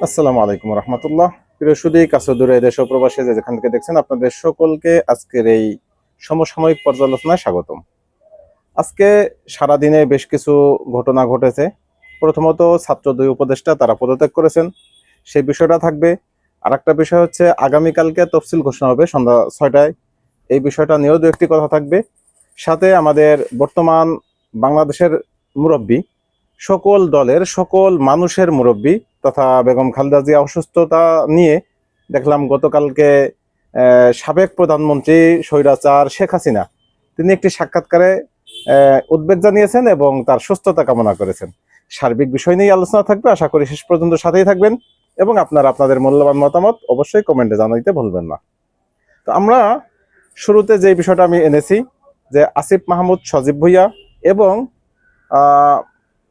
আসসালামু আলাইকুম রহমতুল্লাহ। প্রিয় সুদী কাছে দূরে দেশ ও প্রবাসী যে যেখান থেকে দেখছেন, আপনাদের সকলকে আজকের এই সমসাময়িক পর্যালোচনায় স্বাগতম। আজকে সারাদিনে বেশ কিছু ঘটনা ঘটেছে। প্রথমত, ছাত্র দুই উপদেষ্টা তারা পদত্যাগ করেছেন, সেই বিষয়টা থাকবে। আর একটা বিষয় হচ্ছে, আগামীকালকে তফসিল ঘোষণা হবে সন্ধ্যা 6টায়, এই বিষয়টা নিয়েও দু একটি কথা থাকবে। সাথে আমাদের বর্তমান বাংলাদেশের মুরব্বী, সকল দলের সকল মানুষের মুরব্বী তথা বেগম খালেদা জিয়া অসুস্থতা নিয়ে দেখলাম গতকালকে সাবেক প্রধানমন্ত্রী স্বৈরাচার শেখ হাসিনা তিনি একটি সাক্ষাৎকারে উদ্বেগ জানিয়েছেন এবং তার সুস্থতা কামনা করেছেন। সার্বিক বিষয় নিয়ে আলোচনা থাকবে, আশা করি শেষ পর্যন্ত সাথেই থাকবেন এবং আপনারা আপনাদের মূল্যবান মতামত অবশ্যই কমেন্টে জানাইতে ভুলবেন না। তো আমরা শুরুতে যে বিষয়টা আমি এনেছি, যে আসিফ মাহমুদ সজীব ভুইয়া এবং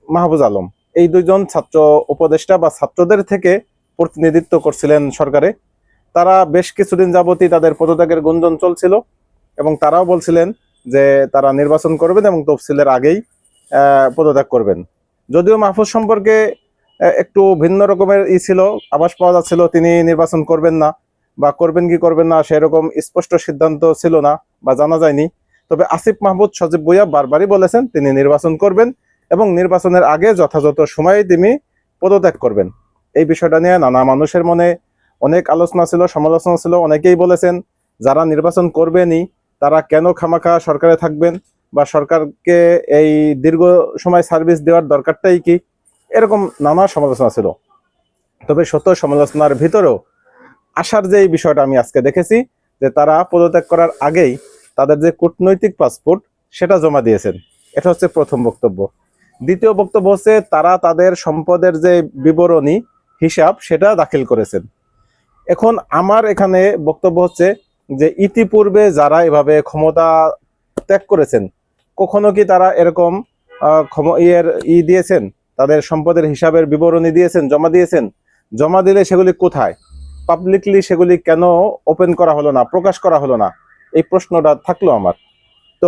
মাহফুজ আলম, এই দুইজন ছাত্র উপদেষ্টা বা ছাত্রদের থেকে প্রতিনিধিত্ব করছিলেন সরকারে। তারা বেশ কিছুদিন যাবতই তাদের পদত্যাগের গুঞ্জন চলছিল এবং তারাও বলছিলেন যে তারা নির্বাচন করবেন এবং তফসিলের আগেই পদত্যাগ করবেন। যদিও মাহফুজ সম্পর্কে একটু ভিন্ন রকমের ছিল, আভাস পাওয়া যাচ্ছিল তিনি নির্বাচন করবেন না, বা করবেন কি করবেন না সেরকম স্পষ্ট সিদ্ধান্ত ছিল না বা জানা যায়নি। তবে আসিফ মাহমুদ সজীব ভুইয়া বারবারই বলেছেন তিনি নির্বাচন করবেন এবং নির্বাচনের আগে যথাযথ সময়ে তিনি পদত্যাগ করবেন। এই বিষয়টা নিয়ে নানা মানুষের মনে অনেক আলোচনা ছিল, সমালোচনা ছিল। অনেকেই বলেছেন যারা নির্বাচন করবেনই তারা কেন খামাখা সরকারে থাকবেন, বা সরকারকে এই দীর্ঘ সময় সার্ভিস দেওয়ার দরকারটাই কি, এরকম নানা সমালোচনা ছিল। তবে সত্য সমালোচনার ভিতরেও আসার যে এই বিষয়টা আমি আজকে দেখেছি, যে তারা পদত্যাগ করার আগেই তাদের যে কূটনৈতিক পাসপোর্ট সেটা জমা দিয়েছেন। এটা হচ্ছে প্রথম বক্তব্য। দ্বিতীয় বক্তব্য হচ্ছে তারা তাদের সম্পদের যে বিবরণী হিসাব সেটা দাখিল করেছেন। এখন আমার এখানে বক্তব্য হচ্ছে যে ইতিপূর্বে যারা এভাবে ক্ষমতা ত্যাগ করেছেন, কখনো কি তারা এরকম দিয়েছেন, তাদের সম্পদের হিসাবের বিবরণী দিয়েছেন, জমা দিয়েছেন? জমা দিলে সেগুলি কোথায়? পাবলিকলি সেগুলি কেন ওপেন করা হলো না, প্রকাশ করা হলো না? এই প্রশ্নটা থাকলো আমার। তো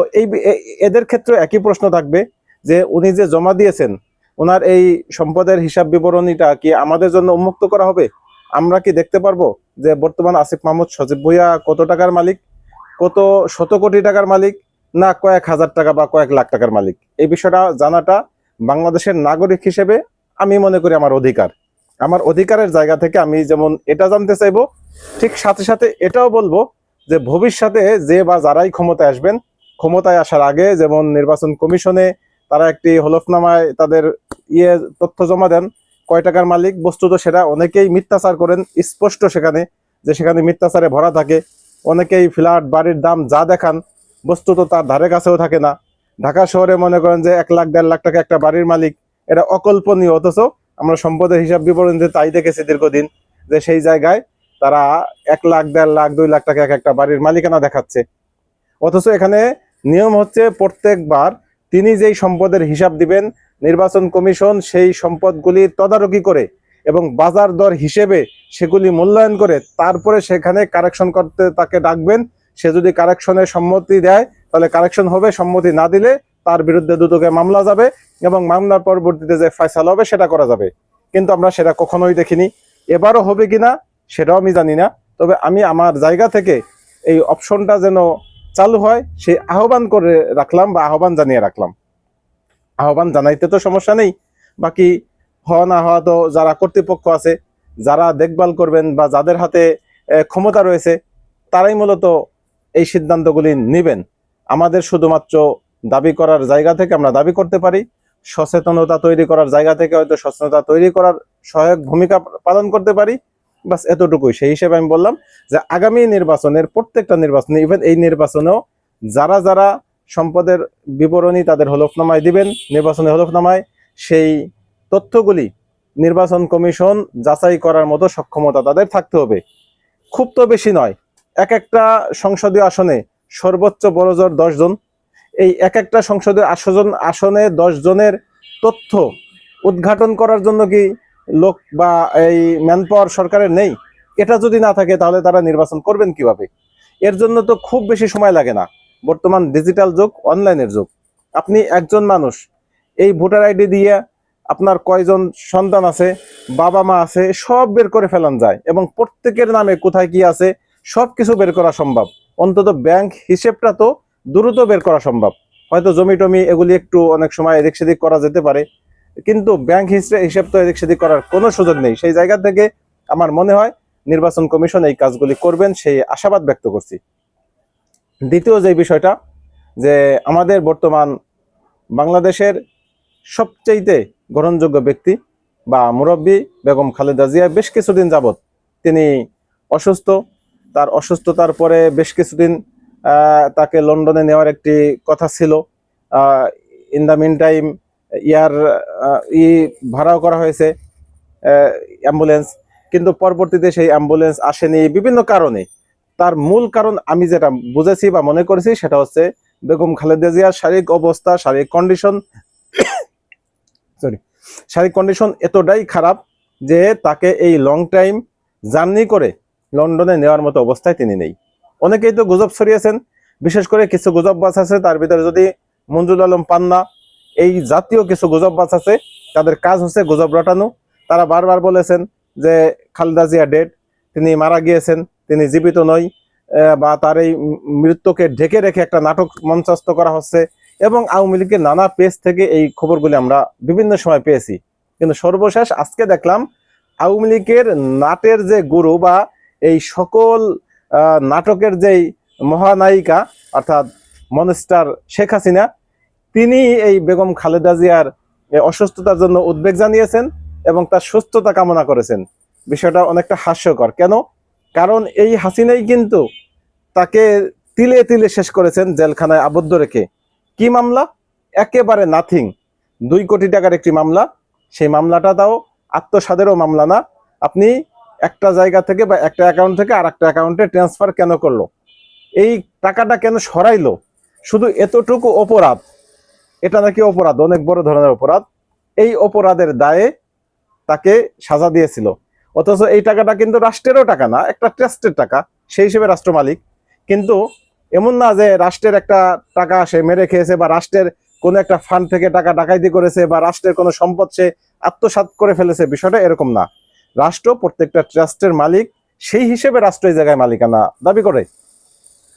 এদের ক্ষেত্রে একই প্রশ্ন থাকবে যে উনি যে জমা দিয়েছেন, ওনার এই সম্পদের হিসাব বিবরণীটা কি আমাদের জন্য উন্মুক্ত করা হবে? আমরা কি দেখতে পারবো যে বর্তমান আসিফ মাহমুদ সজীব ভুইয়া কত টাকার মালিক, কত শত কোটি টাকার মালিক, না কয়েক হাজার টাকা বা কয়েক লাখ টাকার মালিক? এই বিষয়টা জানাটা বাংলাদেশের নাগরিক হিসেবে আমি মনে করি আমার অধিকার। আমার অধিকারের জায়গা থেকে আমি যেমন এটা জানতে চাইবো, ঠিক সাথে সাথে এটাও বলবো যে ভবিষ্যতে যে বা যারাই ক্ষমতায় আসবেন, ক্ষমতায় আসার আগে যেমন নির্বাচন কমিশনে তারা একটি হলফনামায় তাদের তথ্য জমা দেন কয় টাকার মালিক, বস্তুত সেটা অনেকেই মিথ্যাচার করেন, স্পষ্ট সেখানে যে সেখানে মিথ্যাচারে ভরা থাকে। অনেকেই ফ্ল্যাট বাড়ির দাম যা দেখান বস্তুত তার ধারে কাছেও থাকে না। ঢাকা শহরে মনে করেন যে 1 লাখ 1.5 লাখ টাকা একটা বাড়ির মালিক, এটা অকল্পনীয়। অথচ আমরা সম্পদের হিসাব বিবরণীতে তাই দেখেছি দীর্ঘদিন, যে সেই জায়গায় তারা 1 লাখ 1.5 লাখ 2 লাখ টাকা একটা বাড়ির মালিকানা দেখাচ্ছে। অথচ এখানে নিয়ম হচ্ছে প্রত্যেকবার তিনি যেই সম্পদের হিসাব দিবেন, নির্বাচন কমিশন সেই সম্পদগুলি তদারকি করে এবং বাজার দর হিসেবে সেগুলি মূল্যায়ন করে তারপরে সেখানে কারেকশন করতে তাকে ডাকবেন। সে যদি কারেকশনের সম্মতি দেয় তাহলে কারেকশন হবে, সম্মতি না দিলে তার বিরুদ্ধে দুদকে মামলা যাবে এবং মামলার পরবর্তীতে যে ফয়সালা হবে সেটা করা যাবে। কিন্তু আমরা সেটা কখনোই দেখিনি। এবারও হবে কিনা সেটাও আমি জানি না। তবে আমি আমার জায়গা থেকে এই অপশনটা যেন চালু হয় সেই আহ্বান করে রাখলাম বা আহ্বান জানিয়ে রাখলাম। আহ্বান জানাইতে তো সমস্যা নেই, বাকি হওয়া না হওয়া তো যারা কর্তৃপক্ষ আছে, যারা দেখভাল করবেন বা যাদের হাতে ক্ষমতা রয়েছে, তারাই মূলত এই সিদ্ধান্তগুলি নেবেন। আমাদের শুধুমাত্র দাবি করার জায়গা থেকে আমরা দাবি করতে পারি, সচেতনতা তৈরি করার জায়গা থেকে হয়তো সচেতনতা তৈরি করার সহায়ক ভূমিকা পালন করতে পারি, বাস এতটুকুই। সেই হিসেবে আমি বললাম যে আগামী নির্বাচনের প্রত্যেকটা নির্বাচনে, ইভেন এই নির্বাচনেও যারা যারা সম্পদের বিবরণী তাদের হলফনামায় দিবেন, নির্বাচনী হলফনামায়, সেই তথ্যগুলি নির্বাচন কমিশন যাচাই করার মতো সক্ষমতা তাদের থাকতে হবে। খুব তো বেশি নয়, এক একটা সংসদীয় আসনে সর্বোচ্চ বড় জোর 10 জন। এই এক একটা সংসদীয় আসনে 10 জনের তথ্য উদ্ঘাটন করার জন্য কি লোক বা এই ম্যান পাওয়ার সরকারের নেই? এটা যদি না থাকে তাহলে তারা নির্বাচন করবেন কিভাবে? এর জন্য তো খুব বেশি সময় লাগে না। বর্তমান ডিজিটাল যুগ, অনলাইনের যুগ। আপনি একজন মানুষ এই ভোটার আইডি দিয়ে আপনার কয়জন সন্তান আছে, বাবা মা আছে, সব বের করে ফেলান যায় এবং প্রত্যেকের নামে কোথায় কি আছে সবকিছু বের করা সম্ভব। অন্তত ব্যাংক হিসেবটা তো দ্রুত বের করা সম্ভব। হয়তো জমি টমি এগুলি একটু অনেক সময় এদিক সেদিক করা যেতে পারে, কিন্তু ব্যাংক হিসেব তো এদিক সেদিক করার কোনো সুযোগ নেই। সেই জায়গা থেকে আমার মনে হয় নির্বাচন কমিশন এই কাজগুলি করবেন, সেই আশাবাদ ব্যক্ত করছি। দ্বিতীয় যে বিষয়টা, যে আমাদের বর্তমান বাংলাদেশের সবচেয়ে গ্রহণযোগ্য ব্যক্তি বা মুরব্বী বেগম খালেদা জিয়া বেশ কিছুদিন যাবৎ তিনি অসুস্থ। তার অসুস্থতার পরে বেশ কিছুদিন তাকে লন্ডনে নেওয়ার একটি কথা ছিল। ইন দ্য মিন টাইম ভাড়াও করা হয়েছে অ্যাম্বুলেন্স, কিন্তু পরবর্তীতে সেই অ্যাম্বুলেন্স আসেনি বিভিন্ন কারণে। তার মূল কারণ আমি যেটা বুঝেছি বা মনে করেছি সেটা হচ্ছে বেগম খালেদা জিয়ার শারীরিক অবস্থা, শারীরিক কন্ডিশন এতটাই খারাপ যে তাকে এই লং টাইম জার্নি করে লন্ডনে নেওয়ার মতো অবস্থায় তিনি নেই। অনেকেই তো গুজব ছড়িয়েছেন, বিশেষ করে কিছু গুজববাজ আছে, তার ভিতরে যদি মঞ্জুর আলম পান্না এই জাতীয় কিছু গুজববাজ আছে, তাদের কাজ হচ্ছে গুজব রটানো। তারা বারবার বলেছেন যে খালেদা জিয়া ডেড, তিনি মারা গিয়েছেন, তিনি জীবিত নয়, বা তার এই মৃত্যুকে ঢেকে রেখে একটা নাটক মঞ্চস্থ করা হচ্ছে। এবং আওয়ামী লীগের নানা পেজ থেকে এই খবরগুলি আমরা বিভিন্ন সময় পেয়েছি, কিন্তু সর্বশেষ আজকে দেখলাম আওয়ামী লীগের নাটের যে গুরু বা এই সকল নাটকের যেই মহানায়িকা অর্থাৎ মনস্টার শেখ হাসিনা, তিনি এই বেগম খালেদা জিয়ার অসুস্থতার জন্য উদ্বেগ জানিয়েছেন এবং তার সুস্থতা কামনা করেছেন। বিষয়টা অনেকটা হাস্যকর। কেন? কারণ এই হাসিনাই কিন্তু তাকে তিলে তিলে শেষ করেছেন জেলখানায় আবদ্ধ রেখে। কি মামলা? একেবারে নাথিং, 2 কোটি টাকার একটি মামলা। সেই মামলাটা তাও আত্মসাদেরও মামলা না। আপনি একটা জায়গা থেকে বা একটা অ্যাকাউন্ট থেকে আর একটা অ্যাকাউন্টে ট্রান্সফার কেন করলো, এই টাকাটা কেন সরাইলো, শুধু এতটুকু অপরাধ, এটা নাকি অপরাধ, অনেক বড় ধরনের অপরাধ। এই অপরাধের দায়ে তাকে সাজা দিয়েছিল। অথচ এই টাকাটা কিন্তু রাষ্ট্রেরও টাকা না, একটা ট্রাস্টের টাকা, সেই হিসেবে রাষ্ট্র মালিক। কিন্তু এমন না যে রাষ্ট্রের একটা টাকা সে মেরে খেয়েছে বা রাষ্ট্রের কোনো একটা ফান্ড থেকে টাকা ডাকাইতি করেছে বা রাষ্ট্রের কোনো সম্পদ সে আত্মসাৎ করে ফেলেছে, বিষয়টা এরকম না। রাষ্ট্র প্রত্যেকটা ট্রাস্টের মালিক, সেই হিসেবে রাষ্ট্র এই জায়গায় মালিকানা দাবি করে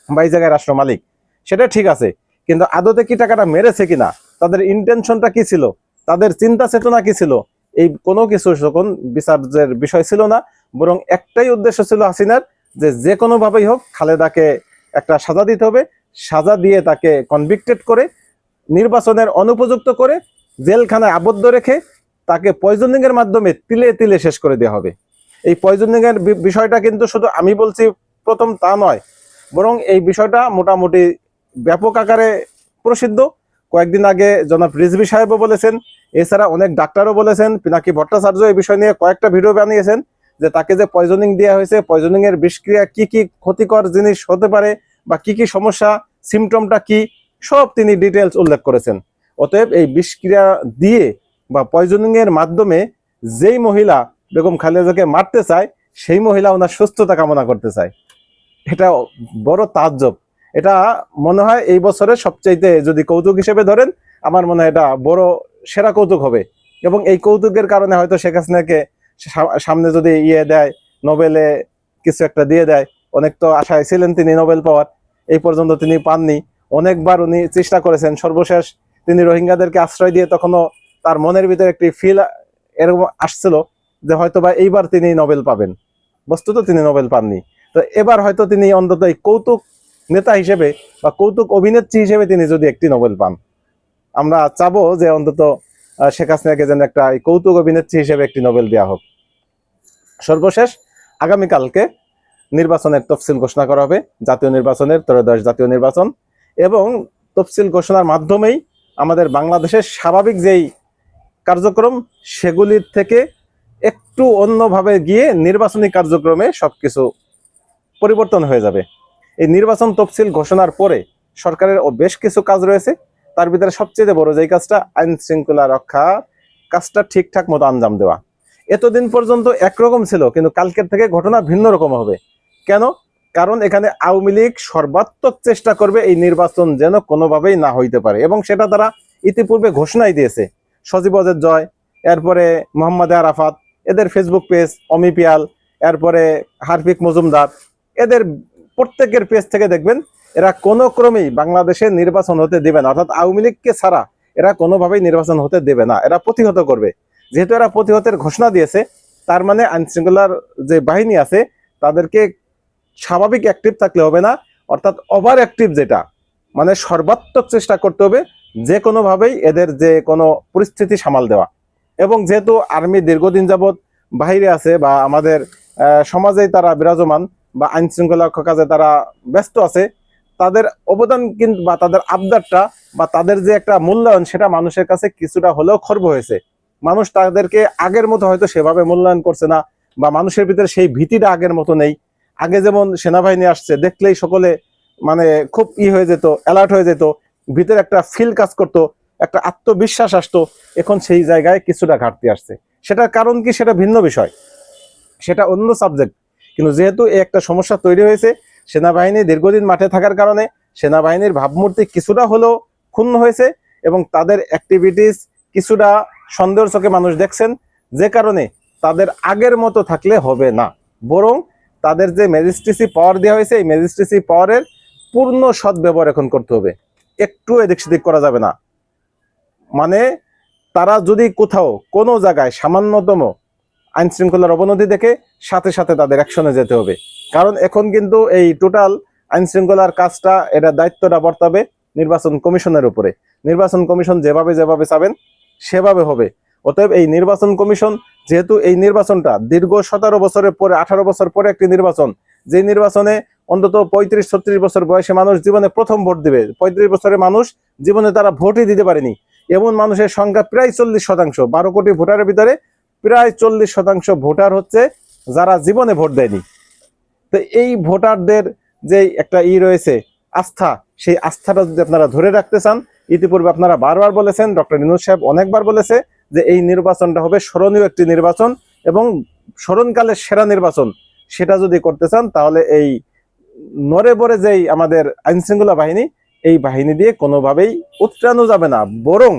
বা এই জায়গায় রাষ্ট্র মালিক, সেটা ঠিক আছে। কিন্তু আদতে কি টাকাটা মেরেছে কিনা, তাদের ইন্টেনশনটা কি ছিল, তাদের চিন্তা চেতনা কি ছিল, এই কোনো কিছু তখন বিচারের বিষয় ছিল না। বরং একটাই উদ্দেশ্য ছিল হাসিনার, যে কোনোভাবেই হোক খালেদাকে একটা সাজা দিতে হবে, সাজা দিয়ে তাকে কনভিক্টেড করে নির্বাচনের অনুপযুক্ত করে জেলখানায় আবদ্ধ রেখে তাকে পয়জনিং এর মাধ্যমে তিলে তিলে শেষ করে দেওয়া হবে। এই পয়জনিং এর বিষয়টা কিন্তু শুধু আমি বলছি প্রথম তা নয়, বরং এই বিষয়টা মোটামুটি ব্যাপক আকারে প্রসিদ্ধ। কয়েকদিন আগে জনাব রিজভী সাহেবও বলেছেন, এছাড়া অনেক ডাক্তারও বলেছেন, পিনাকি ভট্টাচার্য এই বিষয় নিয়ে কয়েকটা ভিডিও বানিয়েছেন, যে তাকে যে পয়জনিং দেওয়া হয়েছে, পয়জনিং এর বিষক্রিয়া কি কি ক্ষতিকর জিনিস হতে পারে বা কি কি সমস্যা, সিমটমটা কি, সব তিনি ডিটেলস উল্লেখ করেছেন। অতএব এই বিষক্রিয়া দিয়ে বা পয়জনিং এর মাধ্যমে যেই মহিলা বেগম খালেদাকে মারতে চায়, সেই মহিলা ওনার সুস্থতা কামনা করতে চায়। এটা বড় তাজ্জব। এটা মনে হয় এই বছরের সবচাইতে যদি কৌতুক হিসেবে ধরেন, আমার মনে হয় এটা বড় সেরা কৌতুক হবে। এবং এই কৌতুকের কারণে হয়তো শেখ হাসিনাকে সামনে যদি দেয়, নোবেলে কিছু একটা দিয়ে দেয়, অনেক তো আশায় ছিলেন তিনি নোবেল পাওয়ার, এই পর্যন্ত তিনি পাননি। অনেকবার উনি চেষ্টা করেছেন, সর্বশেষ তিনি রোহিঙ্গাদেরকে আশ্রয় দিয়ে তখনও তার মনের ভিতরে একটি ফিল এরকম আসছিল যে হয়তো বা এইবার তিনি নোবেল পাবেন। বস্তুত তিনি নোবেল পাননি। তো এবার হয়তো তিনি অন্তত এই কৌতুক নেতা হিসেবে বা কৌতুক অভিনেত্রী হিসেবে তিনি যদি একটি নোবেল পান, আমরা চাবো যে অন্তত শেখ হাসিনাকে যেন একটা কৌতুক অভিনেত্রী হিসেবে একটি নোবেল দেওয়া হোক। সর্বশেষ আগামীকালকে নির্বাচনের তফসিল ঘোষণা করা হবে, জাতীয় নির্বাচনের, ত্রয়োদশ জাতীয় নির্বাচন। এবং তফসিল ঘোষণার মাধ্যমেই আমাদের বাংলাদেশের স্বাভাবিক যেই কার্যক্রম, সেগুলির থেকে একটু অন্যভাবে গিয়ে নির্বাচনী কার্যক্রমে সবকিছু পরিবর্তন হয়ে যাবে। এই নির্বাচন তফসিল ঘোষণার পরে সরকারের বেশ কিছু কাজ রয়েছে। তার ভিতরে সবচেয়ে বড় যেই কাজটা, আইন শৃঙ্খলা রক্ষা কাজটা ঠিকঠাক মতো আঞ্জাম দেওয়া। এতদিন পর্যন্ত একরকম ছিল, কিন্তু কালকের থেকে ঘটনা ভিন্ন রকম হবে। কেন? কারণ এখানে আওয়ামী লীগ সর্বাত্মক চেষ্টা করবে এই নির্বাচন যেন কোনোভাবেই না হইতে পারে, এবং সেটা তারা ইতিপূর্বে ঘোষণাই দিয়েছে। সজীব ওয়াজেদ জয়, এরপরে মোহাম্মদ আরাফাত, এদের ফেসবুক পেজ, অমিপিয়াল, এরপরে হারফিক মজুমদার, এদের প্রত্যেকের পেজ থেকে দেখবেন এরা কোনো ক্রমেই বাংলাদেশে নির্বাচন হতে দেবে না, অর্থাৎ আওয়ামী লীগকে ছাড়া এরা কোনোভাবেই নির্বাচন হতে দেবে না, এরা প্রতিহত করবে। যেহেতু এরা প্রতিহতের ঘোষণা দিয়েছে, তার মানে আইন শৃঙ্খলার যে বাহিনী আছে তাদেরকে স্বাভাবিক অ্যাক্টিভ থাকলে হবে না, অর্থাৎ ওভার অ্যাক্টিভ, যেটা মানে সর্বাত্মক চেষ্টা করতে হবে যে কোনোভাবেই এদের যে কোনো পরিস্থিতি সামাল দেওয়া। এবং যেহেতু আর্মি দীর্ঘদিন যাবৎ বাহিরে আছে বা আমাদের সমাজেই তারা বিরাজমান বা আইন শৃঙ্খলা কাজে তারা ব্যস্ত আছে, তাদের অবদান কিন্তু বা তাদের আবদারটা বা তাদের যে একটা মূল্যায়ন সেটা মানুষের কাছে কিছুটা হলেও খর্ব হয়েছে। মানুষ তাদেরকে আগের মতো হয়তো সেভাবে মূল্যায়ন করছে না, বা মানুষের ভিতরে সেই ভীতিটা আগের মতো নেই। আগে যেমন সেনাবাহিনী আসছে দেখলেই সকলে মানে খুব হয়ে যেত, অ্যালার্ট হয়ে যেত, ভিতরে একটা ফিল কাজ করতো, একটা আত্মবিশ্বাস আসতো। এখন সেই জায়গায় কিছুটা ঘাটতি আসছে। সেটার কারণ কি সেটা ভিন্ন বিষয়, সেটা অন্য সাবজেক্ট। কিন্তু যেহেতু এই একটা সমস্যা তৈরি হয়েছে, সেনাবাহিনী দীর্ঘদিন মাঠে থাকার কারণে সেনাবাহিনীর ভাবমূর্তি কিছুটা হলেও ক্ষুণ্ণ হয়েছে এবং তাদের অ্যাক্টিভিটিস কিছুটা সন্দেহের চোখে মানুষ দেখছেন, যে কারণে তাদের আগের মতো থাকলে হবে না, বরং তাদের যে ম্যাজিস্ট্রেসি পাওয়ার দেওয়া হয়েছে এই ম্যাজিস্ট্রেসি পাওয়ারের পূর্ণ সদ্ব্যবহার এখন করতে হবে, একটু এদিক সেদিক করা যাবে না। মানে তারা যদি কোথাও কোনো জায়গায় সামান্যতম আইন শৃঙ্খলার অবনতি দেখে সাথে সাথে তাদের অ্যাকশনে যেতে হবে। কারণ এখন কিন্তু এই টোটাল আইন শৃঙ্খলার কাজটা, এটা দায়িত্বটা বর্তাবে নির্বাচন কমিশনের উপরে। নির্বাচন কমিশন যেভাবে যেভাবে চাবেন সেভাবে হবে। অতএব এই নির্বাচন কমিশন, যেহেতু এই নির্বাচনটা দীর্ঘ 17 বছরের পরে, 18 বছর পরে একটি নির্বাচন, যে নির্বাচনে অন্তত 35-36 বছর বয়সে মানুষ জীবনে প্রথম ভোট দিবে, 35 বছরের মানুষ জীবনে তারা ভোটই দিতে পারেনি, এমন মানুষের সংখ্যা প্রায় 40%। 12 কোটি ভোটারের ভিতরে প্রায় 40% ভোটার হচ্ছে যারা জীবনে ভোট দেয়নি। তো এই ভোটারদের যে একটা রয়েছে আস্থা, সেই আস্থাটা যদি আপনারা ধরে রাখতে চান, ইতিপূর্বে আপনারা বারবার বলেছেন, ডক্টর ইউনূস সাহেব অনেকবার বলেছে যে এই নির্বাচনটা হবে স্মরণীয় একটি নির্বাচন এবং স্মরণকালের সেরা নির্বাচন। সেটা যদি করতে চান তাহলে এই নড়ে বড়ে যেই আমাদের আইন শৃঙ্খলা বাহিনী, এই বাহিনী দিয়ে কোনোভাবেই উৎরানো যাবে না। বরং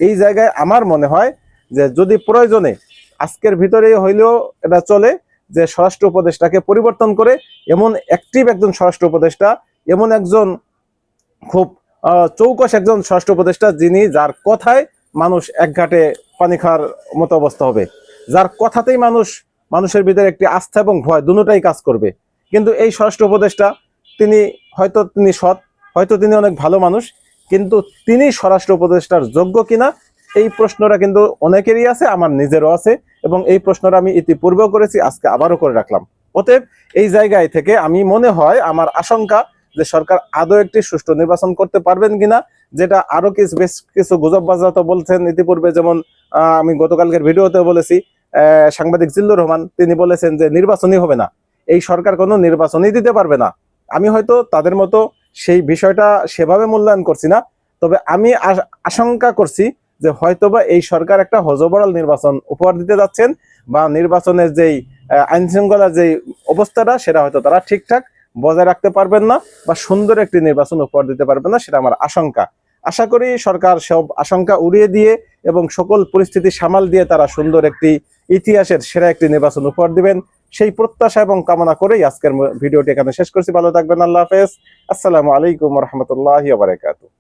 এই জায়গায় আমার মনে হয় যে যদি প্রয়োজনে আজকের ভিতরেই হইলেও এটা চলে যে স্বরাষ্ট্র উপদেষ্টাকে পরিবর্তন করে এমন অ্যাক্টিভ একজন স্বরাষ্ট্র উপদেষ্টা, এমন একজন খুব চৌকস একজন স্বরাষ্ট্র উপদেষ্টা, যিনি যার কথায় মানুষ এক ঘাটে পানি খাওয়ার মতো অবস্থা হবে, যার কথাতেই মানুষের ভিতরে একটি আস্থা এবং ভয় দুটোটাই কাজ করবে। কিন্তু এই স্বরাষ্ট্র উপদেষ্টা তিনি সৎ, হয়তো তিনি অনেক ভালো মানুষ, কিন্তু তিনি স্বরাষ্ট্র উপদেষ্টার যোগ্য কিনা এই প্রশ্নটা কিন্তু অনেকেরই আছে, আমার নিজেরও আছে, এবং এই প্রশ্নটা আমি ইতিপূর্বেও করেছি, আজকে আবারও করে রাখলাম। অতএব এই জায়গায় থেকে আমি মনে হয়, আমার আশঙ্কা যে সরকার আদৌ একটি সুষ্ঠু নির্বাচন করতে পারবেন কিনা, যেটা আরো বেশ কিছু গুজব বাজরা তো বলছেন ইতিপূর্বে। যেমন আমি গতকালকের ভিডিওতে বলেছি, সাংবাদিক জিল্লুর রহমান তিনি বলেছেন যে নির্বাচনই হবে না, এই সরকার কোনো নির্বাচনই দিতে পারবে না। আমি হয়তো তাদের মতো সেই বিষয়টা সেভাবে মূল্যায়ন করছি না, তবে আমি আশঙ্কা করছি যে হয়তোবা এই সরকার একটা হযবরল নির্বাচন উপহার দিতে যাচ্ছেন, বা নির্বাচনের যেই আইন শৃঙ্খলার যেই অবস্থাটা সেটা হয়তো তারা ঠিকঠাক বজায় রাখতে পারবেন না, বা সুন্দর একটি নির্বাচন উপহার দিতে পারবেন না, সেটা আমার আশঙ্কা। আশা করি সরকার সব আশঙ্কা উড়িয়ে দিয়ে এবং সকল পরিস্থিতি সামাল দিয়ে তারা সুন্দর একটি ইতিহাসের সেরা একটি নির্বাচন উপহার দিবেন, সেই প্রত্যাশা এবং কামনা করেই আজকের ভিডিওটি এখানে শেষ করছি। ভালো থাকবেন, আল্লাহ হাফেজ, আসসালামু আলাইকুম ওয়া রাহমাতুল্লাহি ওয়া বারাকাতুহু।